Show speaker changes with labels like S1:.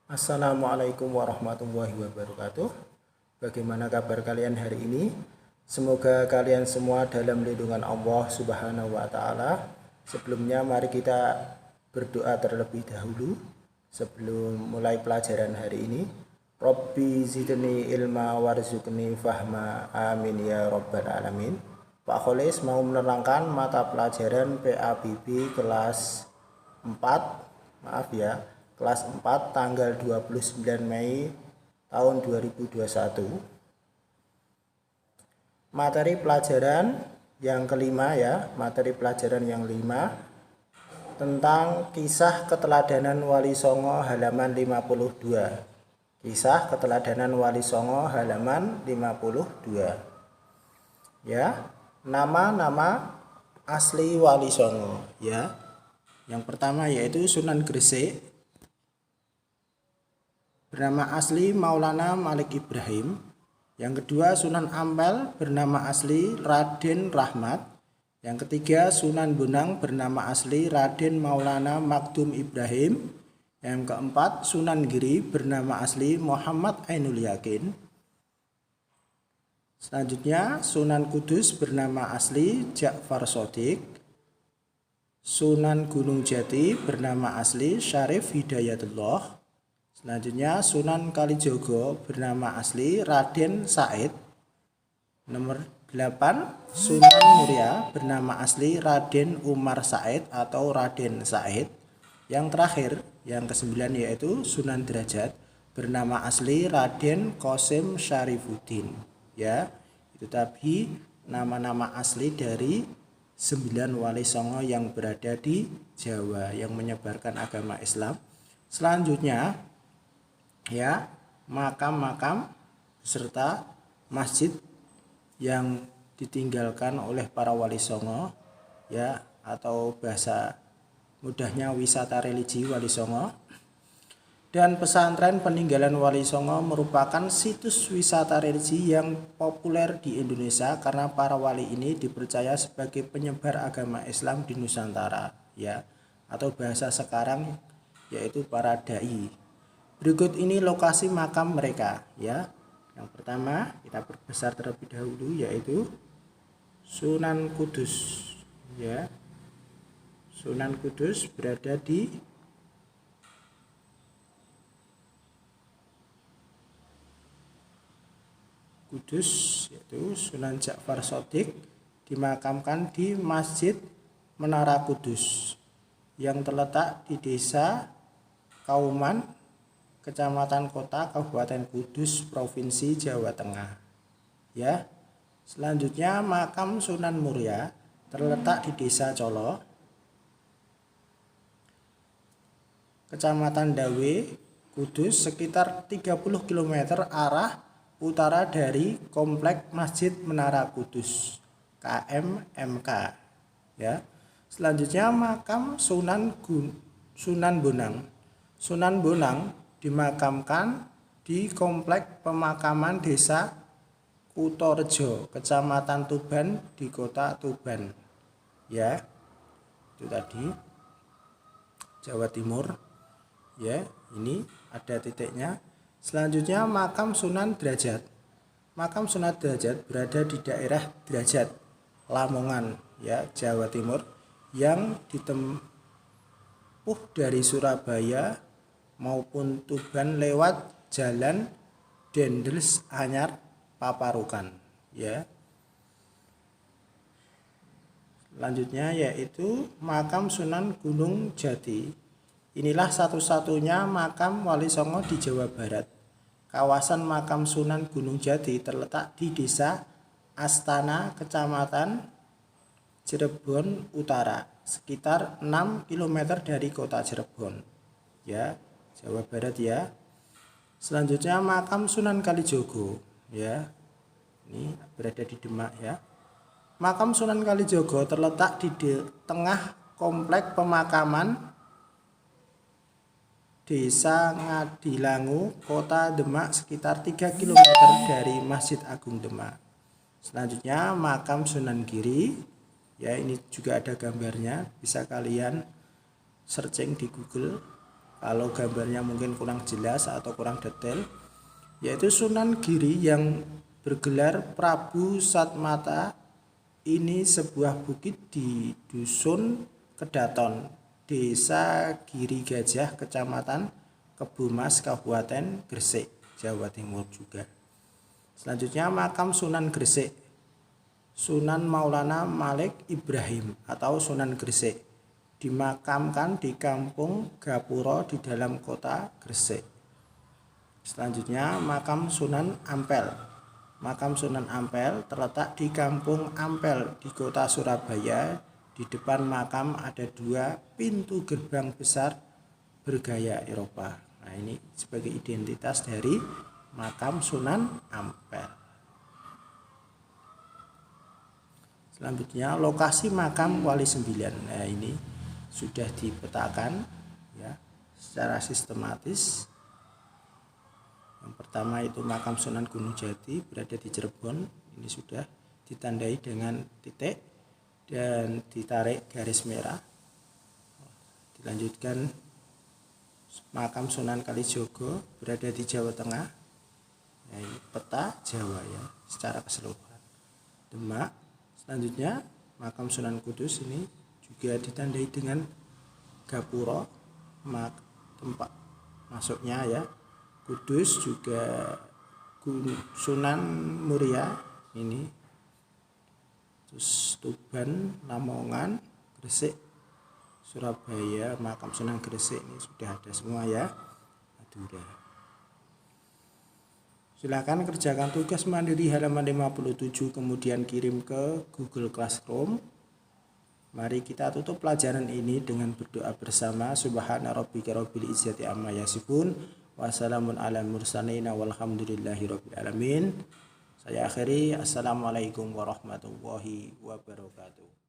S1: Assalamualaikum warahmatullahi wabarakatuh. Bagaimana kabar kalian hari ini? Semoga kalian semua dalam lindungan Allah Subhanahu wa taala. Sebelumnya mari kita berdoa terlebih dahulu sebelum mulai pelajaran hari ini. Rabbi zidni ilma warzuqni fahma. Amin ya rabbal alamin. Pak Kholis mau menerangkan mata pelajaran PABB kelas 4, maaf ya, kelas 4 tanggal 29 Mei tahun 2021. Materi pelajaran yang kelima ya, materi pelajaran yang 5 tentang kisah keteladanan Wali Songo halaman 52. Kisah keteladanan Wali Songo halaman 52. Ya, nama-nama asli Wali Songo ya. Yang pertama yaitu Sunan Gresik, bernama asli Maulana Malik Ibrahim. Yang kedua Sunan Ampel, bernama asli Raden Rahmat. Yang ketiga Sunan Bonang, bernama asli Raden Maulana Makdum Ibrahim. Yang keempat Sunan Giri, bernama asli Muhammad Ainul Yakin. Selanjutnya Sunan Kudus, bernama asli Ja'far Shodiq. Sunan Gunung Jati, bernama asli Syarif Hidayatullah. Selanjutnya Sunan Kalijogo, bernama asli Raden Said. Nomor 8 Sunan Muria, bernama asli Raden Umar Said atau Raden Said. Yang terakhir yang ke-9 yaitu Sunan Derajat, bernama asli Raden Qasim Syarifuddin. Ya, itu tadi nama-nama asli dari 9 Wali Songo yang berada di Jawa yang menyebarkan agama Islam. Selanjutnya ya, makam-makam serta masjid yang ditinggalkan oleh para Wali Songo ya, atau bahasa mudahnya wisata religi Wali Songo. Dan pesantren peninggalan Wali Songo merupakan situs wisata religi yang populer di Indonesia karena para wali ini dipercaya sebagai penyebar agama Islam di Nusantara ya, atau bahasa sekarang yaitu para dai. Berikut ini lokasi makam mereka ya. Yang pertama kita perbesar terlebih dahulu yaitu Sunan Kudus ya. Sunan Kudus berada di Kudus, yaitu Sunan Ja'far Shodiq dimakamkan di Masjid Menara Kudus yang terletak di Desa Kauman, Kecamatan Kota, Kabupaten Kudus, Provinsi Jawa Tengah. Ya. Selanjutnya makam Sunan Muria terletak di Desa Colo, Kecamatan Dawe, Kudus, sekitar 30 km arah utara dari Komplek Masjid Menara Kudus KMMK ya. Selanjutnya makam Sunan Bonang. Sunan Bonang dimakamkan di Komplek Pemakaman Desa Kutorejo, Kecamatan Tuban di Kota Tuban ya. Itu tadi Jawa Timur ya, ini ada titiknya. Selanjutnya makam Sunan Derajat. Makam Sunan Derajat berada di daerah Derajat, Lamongan ya, Jawa Timur, yang ditempuh dari Surabaya maupun Tuban lewat jalan Dendels Anyar Paparukan ya. Selanjutnya yaitu makam Sunan Gunung Jati. Inilah satu-satunya makam Wali Songo di Jawa Barat. Kawasan makam Sunan Gunung Jati terletak di Desa Astana, Kecamatan Cirebon Utara, sekitar 6 km dari kota Cirebon ya, Jawa Barat ya. Selanjutnya makam Sunan Kalijogo ya, ini berada di Demak ya. Makam Sunan Kalijogo terletak di tengah komplek pemakaman Desa Ngadilangu, Kota Demak, sekitar 3 km dari Masjid Agung Demak. Selanjutnya makam Sunan Giri ya, ini juga ada gambarnya, bisa kalian searching di Google kalau gambarnya mungkin kurang jelas atau kurang detail, yaitu Sunan Giri yang bergelar Prabu Satmata. Ini sebuah bukit di Dusun Kedaton, Desa Giri Gajah, Kecamatan Kebumas, Kabupaten Gresik, Jawa Timur juga. Selanjutnya makam Sunan Gresik, Sunan Maulana Malik Ibrahim atau Sunan Gresik, dimakamkan di Kampung Gapuro di dalam kota Gresik. Selanjutnya makam Sunan Ampel. Makam Sunan Ampel terletak di Kampung Ampel di kota Surabaya. Di depan makam ada 2 pintu gerbang besar bergaya Eropa. Nah, ini sebagai identitas dari makam Sunan Ampel. Selanjutnya lokasi makam Wali Sembilan. Nah, ini sudah dipetakan ya secara sistematis. Yang pertama itu makam Sunan Gunung Jati berada di Cirebon. Ini sudah ditandai dengan titik dan ditarik garis merah. Dilanjutkan makam Sunan Kalijogo berada di Jawa Tengah. Nah, ini peta Jawa ya secara keseluruhan. Demak. Selanjutnya makam Sunan Kudus ini juga ditandai dengan gapura, tempat masuknya ya. Kudus juga Sunan Muria ini, terus Tuban, Lamongan, Gresik, Surabaya, makam Sunan Gresik ini sudah ada semua ya. Madura. Silakan kerjakan tugas mandiri halaman 57 kemudian kirim ke Google Classroom. Mari kita tutup pelajaran ini dengan berdoa bersama. Subhana rabbika rabbil izzati amma yasifun. Wassalamun ala mursalin walhamdulillahi rabbil alamin. Saya akhiri. Assalamualaikum warahmatullahi wabarakatuh.